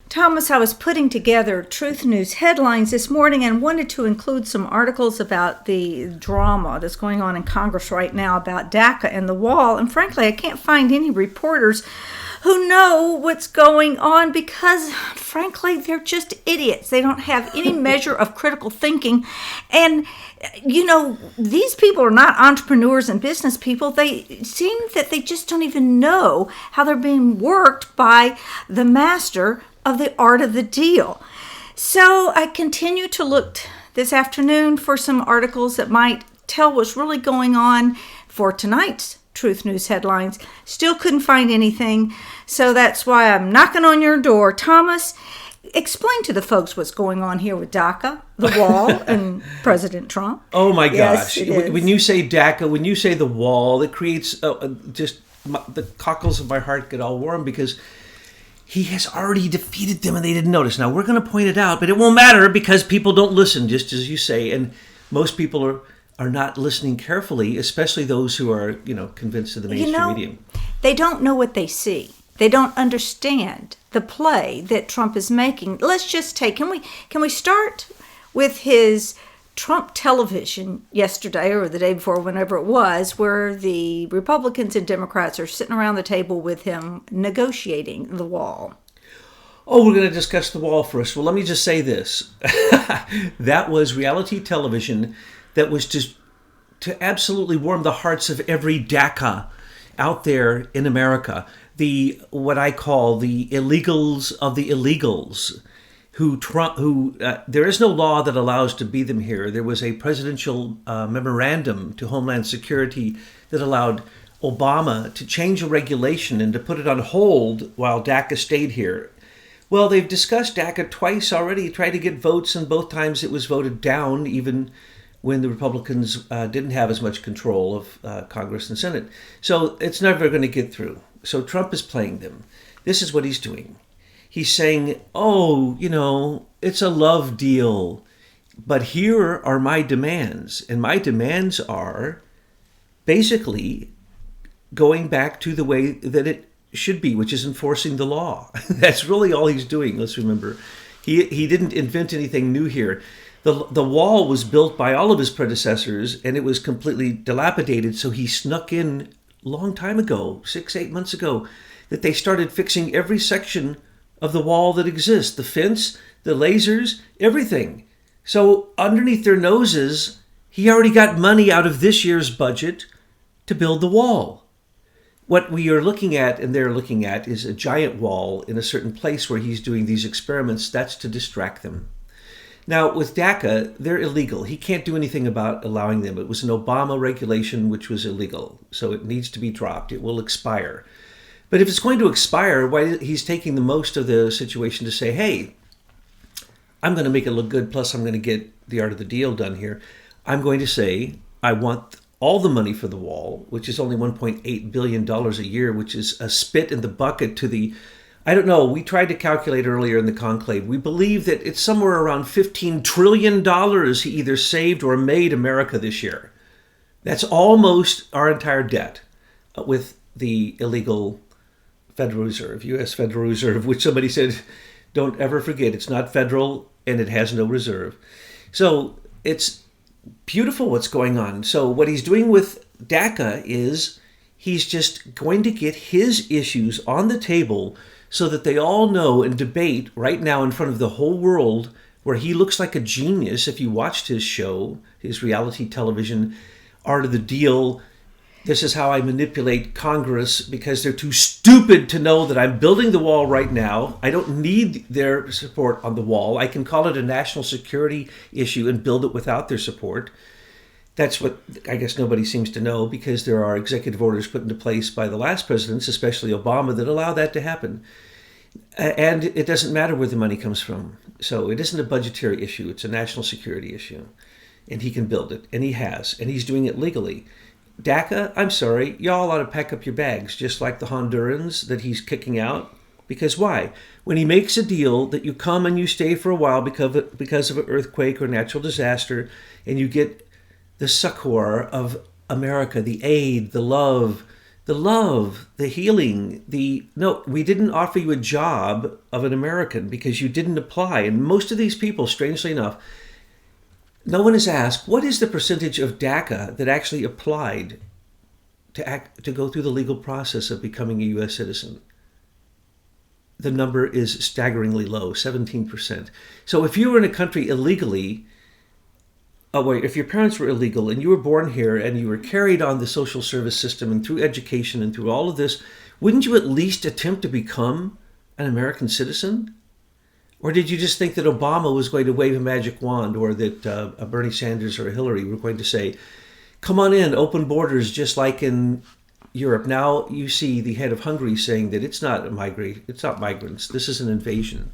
Thomas, I was putting together Truth News headlines this morning and wanted to include some articles about the drama that's going on in Congress right now about DACA and the wall. And frankly, I can't find any reporters who know what's going on because, frankly, they're just idiots. They don't have any measure of critical thinking. And, you know, these people are not entrepreneurs and business people. They seem that they just don't even know how they're being worked by the master of the art of the deal. So I continue to look this afternoon for some articles that might tell what's really going on for tonight's Truth News headlines. Still couldn't find anything, so that's why I'm knocking on your door. Thomas, explain to the folks what's going on here with DACA, the wall, and President Trump. Oh my gosh. Yes, when you say DACA, when you say the wall, it creates the cockles of my heart get all warm because he has already defeated them and they didn't notice. Now, we're going to point it out, but it won't matter because people don't listen, just as you say, and most people are not listening carefully, especially those who are, convinced of the mainstream media. They don't know what they see. They don't understand the play that Trump is making. Let's just can we start with his Trump television yesterday or the day before, whenever it was, where the Republicans and Democrats are sitting around the table with him negotiating the wall. Oh, we're going to discuss the wall first. Well, let me just say this. That was reality television that was just to absolutely warm the hearts of every DACA out there in America. What I call the illegals of the illegals, who there is no law that allows to be them here. There was a presidential memorandum to Homeland Security that allowed Obama to change a regulation and to put it on hold while DACA stayed here. Well, they've discussed DACA twice already, tried to get votes, and both times it was voted down, even when the Republicans didn't have as much control of Congress and Senate. So it's never going to get through. So Trump is playing them. This is what he's doing. He's saying, it's a love deal, but here are my demands. And my demands are basically going back to the way that it should be, which is enforcing the law. That's really all he's doing. Let's remember, he didn't invent anything new here. The wall was built by all of his predecessors, and it was completely dilapidated. So he snuck in a long time ago, 6-8 months ago, that they started fixing every section of the wall that exists, the fence, the lasers, everything. So underneath their noses, he already got money out of this year's budget to build the wall. What we are looking at and they're looking at is a giant wall in a certain place where he's doing these experiments. That's to distract them. Now, with DACA, they're illegal. He can't do anything about allowing them. It was an Obama regulation which was illegal, so it needs to be dropped. It will expire. But if it's going to expire, why he's taking the most of the situation to say, hey, I'm going to make it look good, plus I'm going to get the art of the deal done here. I'm going to say I want all the money for the wall, which is only $1.8 billion a year, which is a spit in the bucket to the, I don't know, we tried to calculate earlier in the conclave. We believe that it's somewhere around $15 trillion he either saved or made America this year. That's almost our entire debt with the illegal Federal Reserve, U.S. Federal Reserve, which somebody said, don't ever forget, it's not federal and it has no reserve. So it's beautiful what's going on. So what he's doing with DACA is he's just going to get his issues on the table so that they all know and debate right now in front of the whole world, where he looks like a genius. If you watched his show, his reality television, Art of the Deal, this is how I manipulate Congress because they're too stupid to know that I'm building the wall right now. I don't need their support on the wall. I can call it a national security issue and build it without their support. That's what I guess nobody seems to know, because there are executive orders put into place by the last presidents, especially Obama, that allow that to happen. And it doesn't matter where the money comes from. So it isn't a budgetary issue. It's a national security issue. And he can build it. And he has. And he's doing it legally. DACA, I'm sorry, y'all ought to pack up your bags, just like the Hondurans that he's kicking out. Because why? When he makes a deal that you come and you stay for a while because of an earthquake or natural disaster, and you get the succor of America, the aid, the love, the love, the healing, no, we didn't offer you a job of an American because you didn't apply. And most of these people, strangely enough, no one has asked, what is the percentage of DACA that actually applied to go through the legal process of becoming a U.S. citizen? The number is staggeringly low, 17%. So if you were in a country illegally, if your parents were illegal and you were born here and you were carried on the social service system and through education and through all of this, wouldn't you at least attempt to become an American citizen? Or did you just think that Obama was going to wave a magic wand, or that a Bernie Sanders or a Hillary were going to say, come on in, open borders, just like in Europe? Now you see the head of Hungary saying that it's not migrants, this is an invasion.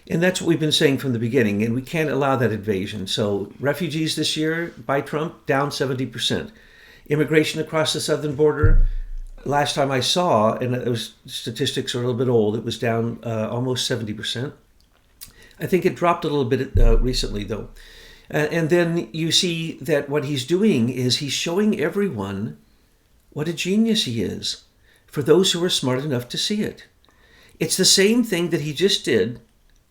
And that's what we've been saying from the beginning, and we can't allow that invasion. So refugees this year by Trump, down 70%. Immigration across the southern border, last time I saw, and those statistics are a little bit old, it was down almost 70%. I think it dropped a little bit recently, though. And then you see that what he's doing is he's showing everyone what a genius he is, for those who are smart enough to see it. It's the same thing that he just did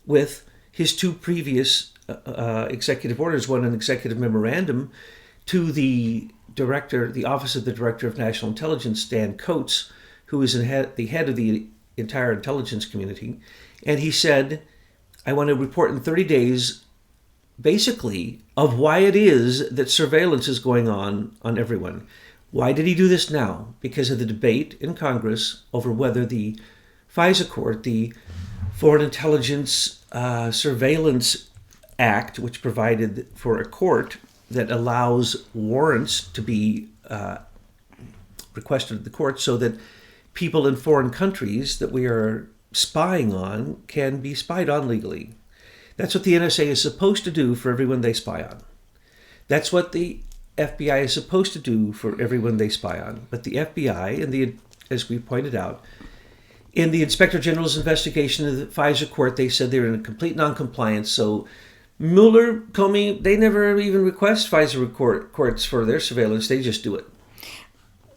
with his two previous executive orders, one an executive memorandum to the Office of the Director of National Intelligence, Dan Coates, who is the head of the entire intelligence community. And he said, I want to report in 30 days, basically, of why it is that surveillance is going on everyone. Why did he do this now? Because of the debate in Congress over whether the FISA court, the Foreign Intelligence Surveillance Act, which provided for a court that allows warrants to be requested at the court so that people in foreign countries that we are spying on can be spied on legally. That's what the NSA is supposed to do for everyone they spy on. That's what the FBI is supposed to do for everyone they spy on. But the FBI, and as we pointed out, in the Inspector General's investigation of the FISA court, they said they were in complete noncompliance. So Mueller, Comey, they never even request FISA courts for their surveillance. They just do it.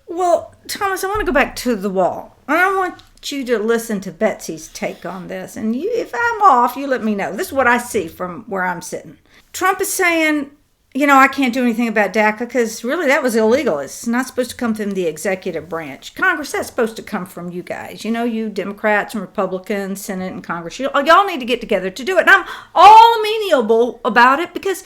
Well, Thomas, I want to go back to the wall. And I want you to listen to Betsy's take on this. And if I'm off, you let me know. This is what I see from where I'm sitting. Trump is saying, I can't do anything about DACA because really that was illegal. It's not supposed to come from the executive branch. Congress, that's supposed to come from you guys. You Democrats and Republicans, Senate and Congress. Y'all need to get together to do it. And I'm all amenable about it because,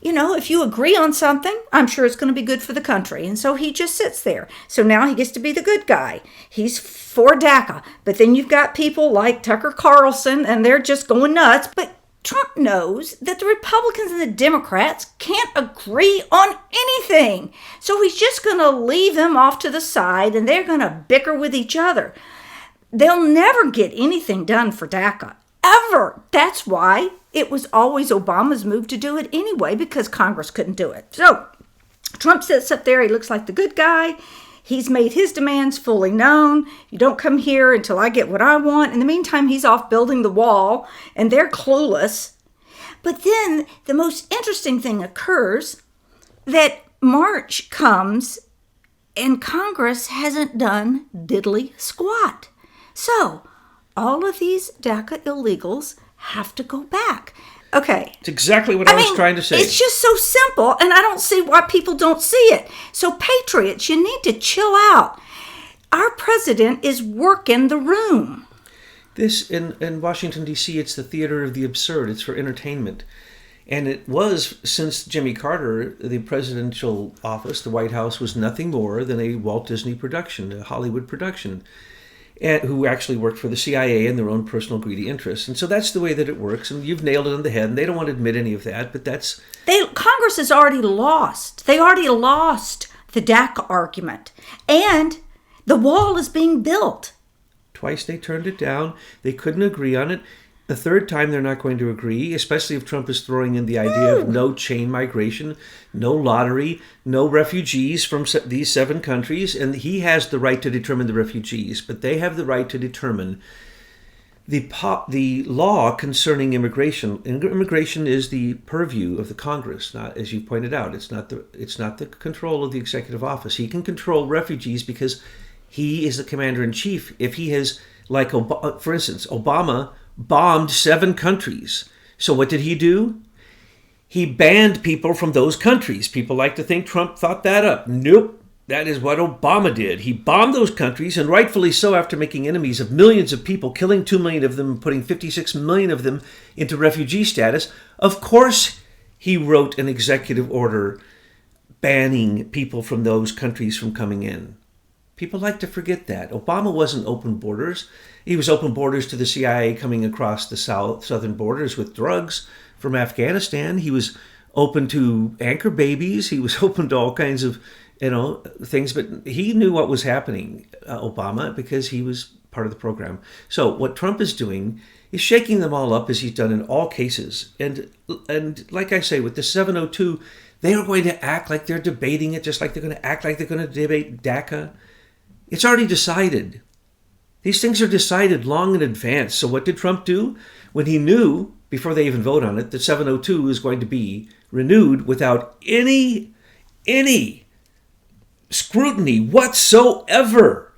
if you agree on something, I'm sure it's going to be good for the country. And so he just sits there. So now he gets to be the good guy. He's for DACA. But then you've got people like Tucker Carlson, and they're just going nuts. But Trump knows that the Republicans and the Democrats can't agree on anything. So he's just going to leave them off to the side, and they're going to bicker with each other. They'll never get anything done for DACA, ever. That's why it was always Obama's move to do it anyway, because Congress couldn't do it. So Trump sits up there. He looks like the good guy. He's made his demands fully known. You don't come here until I get what I want. In the meantime, he's off building the wall, and they're clueless. But then the most interesting thing occurs, that March comes, and Congress hasn't done diddly squat. So all of these DACA illegals have to go back. Okay. It's exactly what I was trying to say. It's just so simple, and I don't see why people don't see it. So patriots, you need to chill out. Our president is working the room. This, in Washington, D.C., it's the theater of the absurd. It's for entertainment. And it was, since Jimmy Carter, the presidential office, the White House, was nothing more than a Walt Disney production, a Hollywood production, and who actually worked for the CIA and their own personal greedy interests. And so that's the way that it works. And you've nailed it on the head. And they don't want to admit any of that, but that's... Congress has already lost. They already lost the DACA argument. And the wall is being built. Twice they turned it down. They couldn't agree on it. The third time they're not going to agree, especially if Trump is throwing in the idea of no chain migration, no lottery, no refugees from these 7 countries. And he has the right to determine the refugees, but they have the right to determine the law concerning immigration. Immigration is the purview of the Congress, not, as you pointed out, it's not the control of the executive office. He can control refugees because He is the commander-in-chief. If he has, like, for instance, Obama bombed 7 countries. So what did he do? He banned people from those countries. People like to think Trump thought that up. Nope. That is what Obama did. He bombed those countries, and rightfully so, after making enemies of millions of people, killing 2 million of them, putting 56 million of them into refugee status. Of course, he wrote an executive order banning people from those countries from coming in. People like to forget that. Obama wasn't open borders. He was open borders to the CIA coming across the southern borders with drugs from Afghanistan. He was open to anchor babies. He was open to all kinds of, things. But he knew what was happening, Obama, because he was part of the program. So what Trump is doing is shaking them all up, as he's done in all cases. And like I say, with the 702, they are going to act like they're debating it, just like they're going to act like they're going to debate DACA. It's already decided. These things are decided long in advance. So what did Trump do? When he knew, before they even vote on it, that 702 is going to be renewed without any scrutiny whatsoever.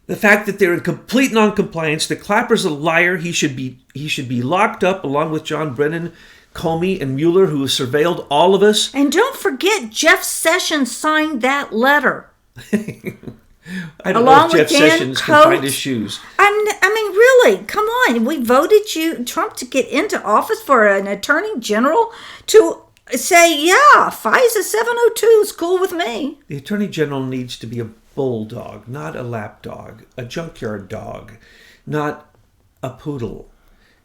The fact that they're in complete non-compliance, that Clapper's a liar, he should be locked up along with John Brennan, Comey, and Mueller, who have surveilled all of us. And don't forget, Jeff Sessions signed that letter. I don't know if Jeff Sessions can find his shoes. I mean, really, come on. We voted Trump to get into office for an attorney general to say, yeah, FISA 702 is cool with me. The attorney general needs to be a bulldog, not a lapdog, a junkyard dog, not a poodle.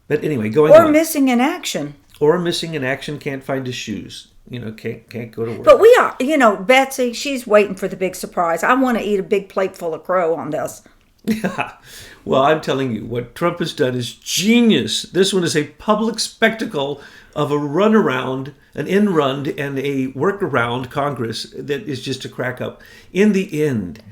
But anyway, going on. Or missing in action. Or missing in action, can't find his shoes. Can't go to work. But we are, Betsy, she's waiting for the big surprise. I want to eat a big plate full of crow on this. Yeah. Well, I'm telling you, what Trump has done is genius. This one is a public spectacle of a runaround, an end run, and a workaround Congress that is just a crack up. In the end,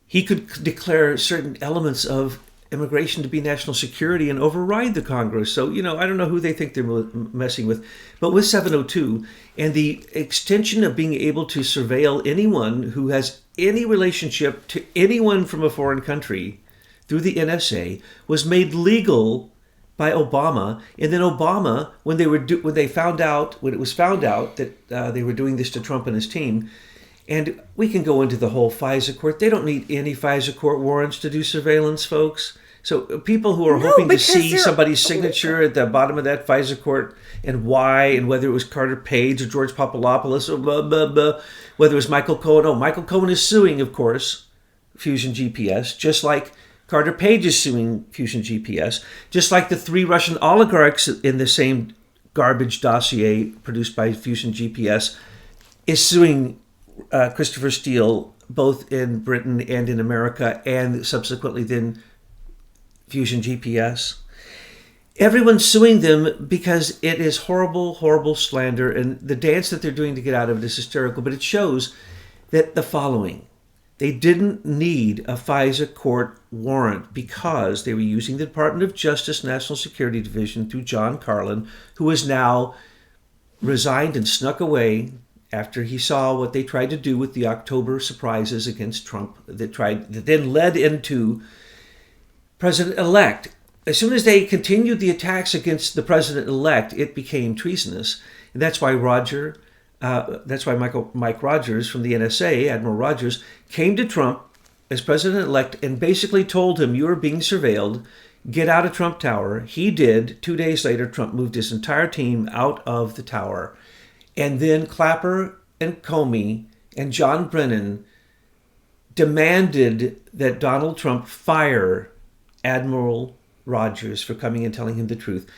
he could declare certain elements of immigration to be national security and override the Congress. So, I don't know who they think they're messing with. But with 702 and the extension of being able to surveil anyone who has any relationship to anyone from a foreign country through the NSA was made legal by Obama. And then Obama, when it was found out that they were doing this to Trump and his team, and we can go into the whole FISA court. They don't need any FISA court warrants to do surveillance, folks. So people who are hoping to see somebody's signature at the bottom of that FISA court and why, and whether it was Carter Page or George Papadopoulos or blah, blah, blah, whether it was Michael Cohen. Oh, Michael Cohen is suing, of course, Fusion GPS, just like Carter Page is suing Fusion GPS, just like the 3 Russian oligarchs in the same garbage dossier produced by Fusion GPS is suing Christopher Steele, both in Britain and in America, and subsequently then Fusion GPS. Everyone's suing them because it is horrible, horrible slander, and the dance that they're doing to get out of it is hysterical. But it shows that the following: they didn't need a FISA court warrant because they were using the Department of Justice National Security Division through John Carlin, who is now resigned and snuck away after he saw what they tried to do with the October surprises against Trump that then led into President-elect. As soon as they continued the attacks against the President-elect, it became treasonous. And that's why Mike Rogers from the NSA, Admiral Rogers, came to Trump as President-elect and basically told him, you are being surveilled, get out of Trump Tower. He did. 2 days later, Trump moved his entire team out of the tower. And then Clapper and Comey and John Brennan demanded that Donald Trump fire Admiral Rogers for coming and telling him the truth.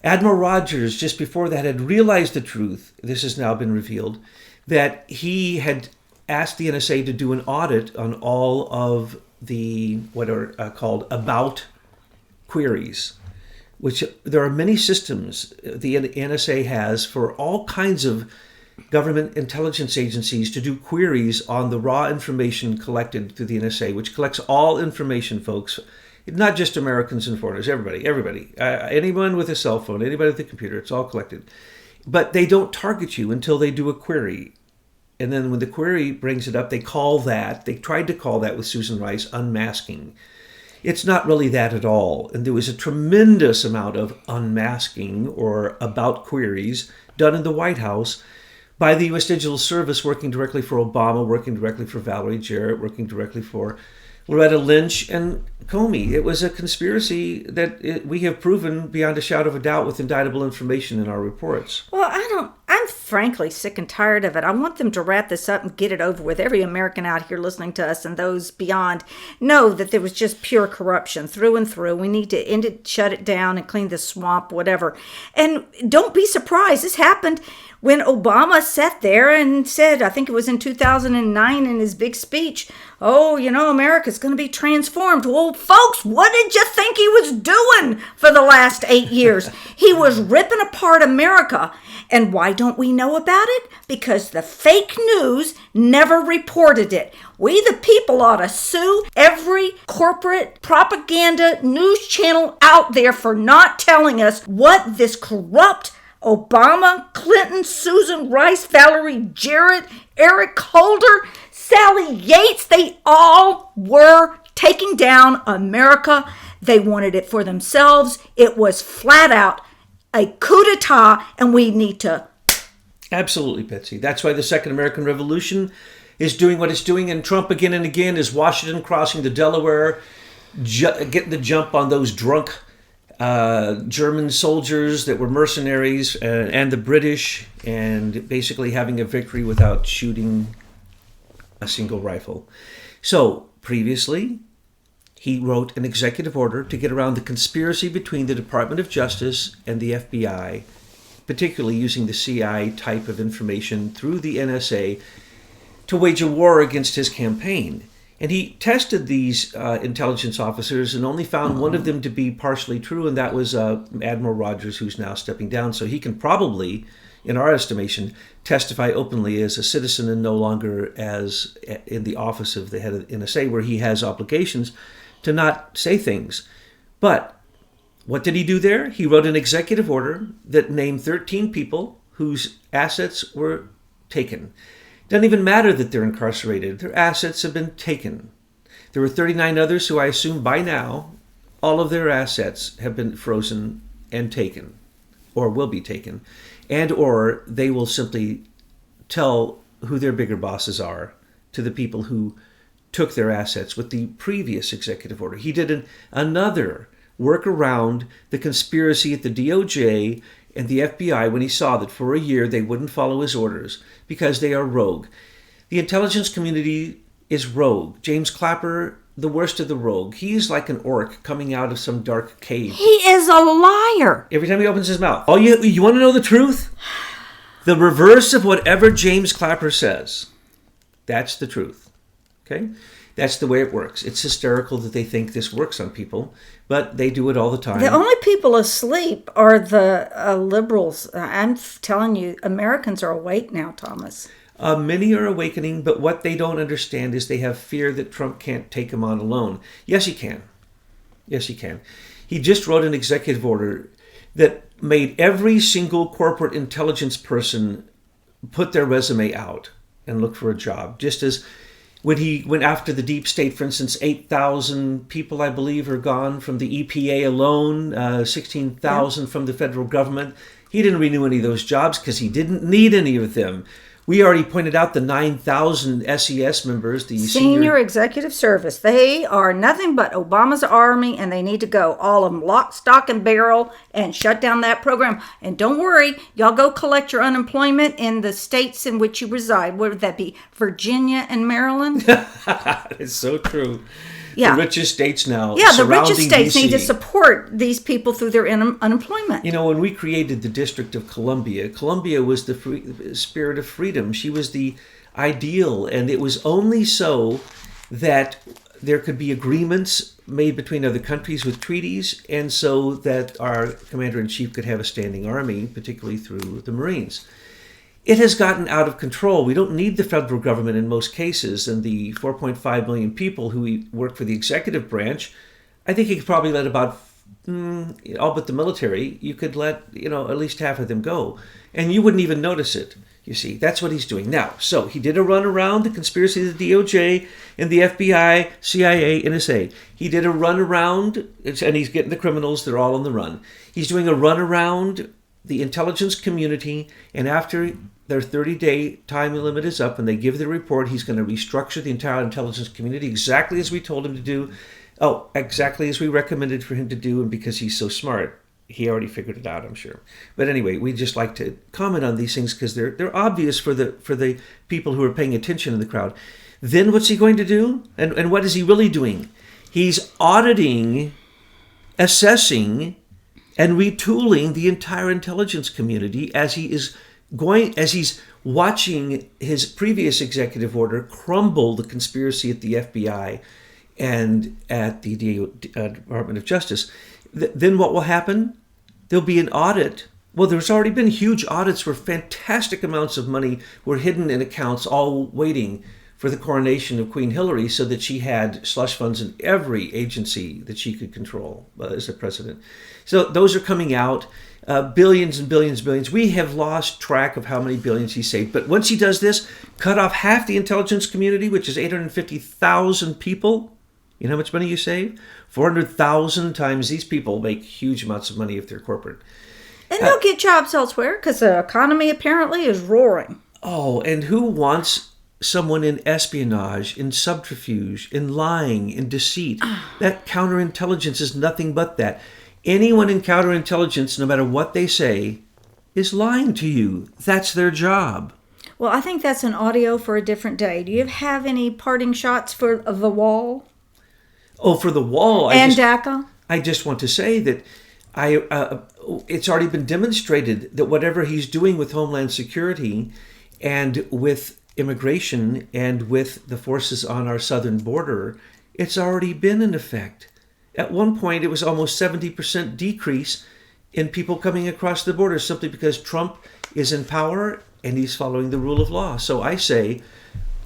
Admiral Rogers, just before that, had realized the truth, this has now been revealed, that he had asked the NSA to do an audit on all of the, what are called about queries, which there are many systems the NSA has for all kinds of government intelligence agencies to do queries on the raw information collected through the NSA, which collects all information, folks. Not just Americans and foreigners, everybody. Anyone with a cell phone, anybody with a computer, it's all collected. But they don't target you until they do a query. And then when the query brings it up, they tried to call that with Susan Rice unmasking. It's not really that at all. And there was a tremendous amount of unmasking or about queries done in the White House by the U.S. Digital Service, working directly for Obama, working directly for Valerie Jarrett, working directly for Loretta Lynch and Comey. It was a conspiracy that we have proven beyond a shadow of a doubt with indictable information in our reports. Well, I'm frankly sick and tired of it. I want them to wrap this up and get it over with. Every American out here listening to us and those beyond know that there was just pure corruption through and through. We need to end it, shut it down, and clean the swamp, whatever. And don't be surprised. This happened when Obama sat there and said, I think it was in 2009 in his big speech, oh, America's going to be transformed. Well, folks, what did you think he was doing for the last 8 years? He was ripping apart America. And why don't we know about it? Because the fake news never reported it. We the people ought to sue every corporate propaganda news channel out there for not telling us what this corrupt Obama, Clinton, Susan Rice, Valerie Jarrett, Eric Holder, Sally Yates, they all were taking down America. They wanted it for themselves. It was flat out a coup d'etat, and we need to... Absolutely, Betsy. That's why the Second American Revolution is doing what it's doing, and Trump again and again is Washington crossing the Delaware, getting the jump on those drunk German soldiers that were mercenaries and the British, and basically having a victory without shooting a single rifle. So previously, he wrote an executive order to get around the conspiracy between the Department of Justice and the FBI, particularly using the CI type of information through the NSA to wage a war against his campaign. And he tested these intelligence officers and only found one of them to be partially true, and that was Admiral Rogers, who's now stepping down. So he can probably, in our estimation, testify openly as a citizen and no longer as in the office of the head of the NSA, where he has obligations to not say things. But what did he do there? He wrote an executive order that named 13 people whose assets were taken. Doesn't even matter that they're incarcerated. Their assets have been taken. There were 39 others who I assume by now all of their assets have been frozen and taken, or will be taken, and or they will simply tell who their bigger bosses are to the people who took their assets with the previous executive order. He did another work around the conspiracy at the DOJ and the FBI when he saw that for a year they wouldn't follow his orders because they are rogue. The intelligence community is rogue. James Clapper, the worst of the rogue. He's like an orc coming out of some dark cave. He is a liar. Every time he opens his mouth. Oh, you want to know the truth? The reverse of whatever James Clapper says. That's the truth. Okay? That's the way it works. It's hysterical that they think this works on people, but they do it all the time. The only people asleep are the liberals. I'm telling you, Americans are awake now, Thomas. Many are awakening, but what they don't understand is they have fear that Trump can't take them on alone. Yes, he can. Yes, he can. He just wrote an executive order that made every single corporate intelligence person put their resume out and look for a job. Just as when he went after the deep state, for instance, 8,000 people, I believe, are gone from the EPA alone, 16,000 from the federal government. He didn't renew any of those jobs because he didn't need any of them. We already pointed out the 9,000 SES members, the Senior Executive Service. They are nothing but Obama's army, and they need to go. All of them lock, stock, and barrel, and shut down that program. And don't worry, y'all go collect your unemployment in the states in which you reside. What would that be? Virginia and Maryland? It's so true. Yeah. The richest states now. Yeah, the richest states DC. need to support these people through their unemployment. You know, when we created the District of Columbia, Columbia was the spirit of freedom. She was the ideal, and it was only so that there could be agreements made between other countries with treaties, and so that our commander-in-chief could have a standing army, particularly through the Marines. It has gotten out of control. We don't need the federal government in most cases, and the 4.5 million people who work for the executive branch, I think he could probably let about all but the military, you could let, at least half of them go. And you wouldn't even notice it. You see, that's what he's doing now. So he did a run around the conspiracy of the DOJ and the FBI, CIA, NSA. He did a run around, and he's getting the criminals. They're all on the run. He's doing a run around the intelligence community, and after their 30-day time limit is up and they give their report, he's going to restructure the entire intelligence community exactly as we told him to do. Oh, exactly as we recommended for him to do, and because he's so smart, he already figured it out, I'm sure. But anyway, we just like to comment on these things because they're obvious for the people who are paying attention in the crowd. Then what's he going to do? And what is he really doing? He's auditing, assessing, and retooling the entire intelligence community as he's watching his previous executive order crumble the conspiracy at the FBI and at the Department of Justice. Then what will happen? There'll be an audit. Well, there's already been huge audits where fantastic amounts of money were hidden in accounts, all waiting for the coronation of Queen Hillary so that she had slush funds in every agency that she could control as a president. So those are coming out, billions and billions and billions. We have lost track of how many billions he saved. But once he does this, cut off half the intelligence community, which is 850,000 people. You know how much money you save? 400,000 times. These people make huge amounts of money if they're corporate. And they'll get jobs elsewhere because the economy apparently is roaring. Oh, and who wants someone in espionage, in subterfuge, in lying, in deceit? That counterintelligence is nothing but that. Anyone in counterintelligence, no matter what they say, is lying to you. That's their job. Well, I think that's an audio for a different day. Do you have any parting shots for the wall? Oh, for the wall. DACA? I just want to say that it's already been demonstrated that whatever he's doing with Homeland Security and with immigration and with the forces on our southern border, it's already been in effect. At one point, it was almost 70% decrease in people coming across the border simply because Trump is in power and he's following the rule of law. So I say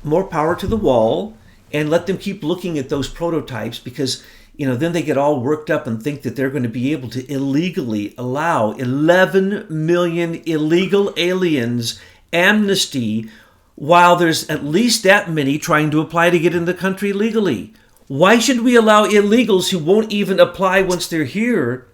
more power to the wall. And let them keep looking at those prototypes because, then they get all worked up and think that they're going to be able to illegally allow 11 million illegal aliens amnesty while there's at least that many trying to apply to get in the country legally. Why should we allow illegals who won't even apply once they're here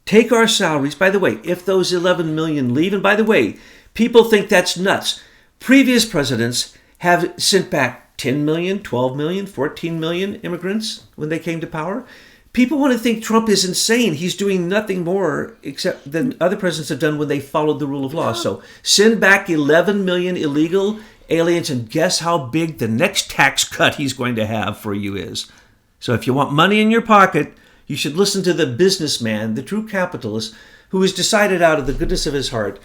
take our salaries? By the way, if those 11 million leave, and by the way, people think that's nuts. Previous presidents have sent back 10 million, 12 million, 14 million immigrants when they came to power. People want to think Trump is insane. He's doing nothing more except than other presidents have done when they followed the rule of law. So send back 11 million illegal aliens and guess how big the next tax cut he's going to have for you is. So if you want money in your pocket, you should listen to the businessman, the true capitalist, who has decided out of the goodness of his heart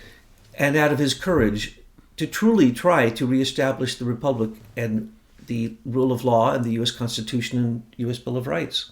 and out of his courage to truly try to reestablish the republic and the rule of law and the U.S. Constitution and U.S. Bill of Rights.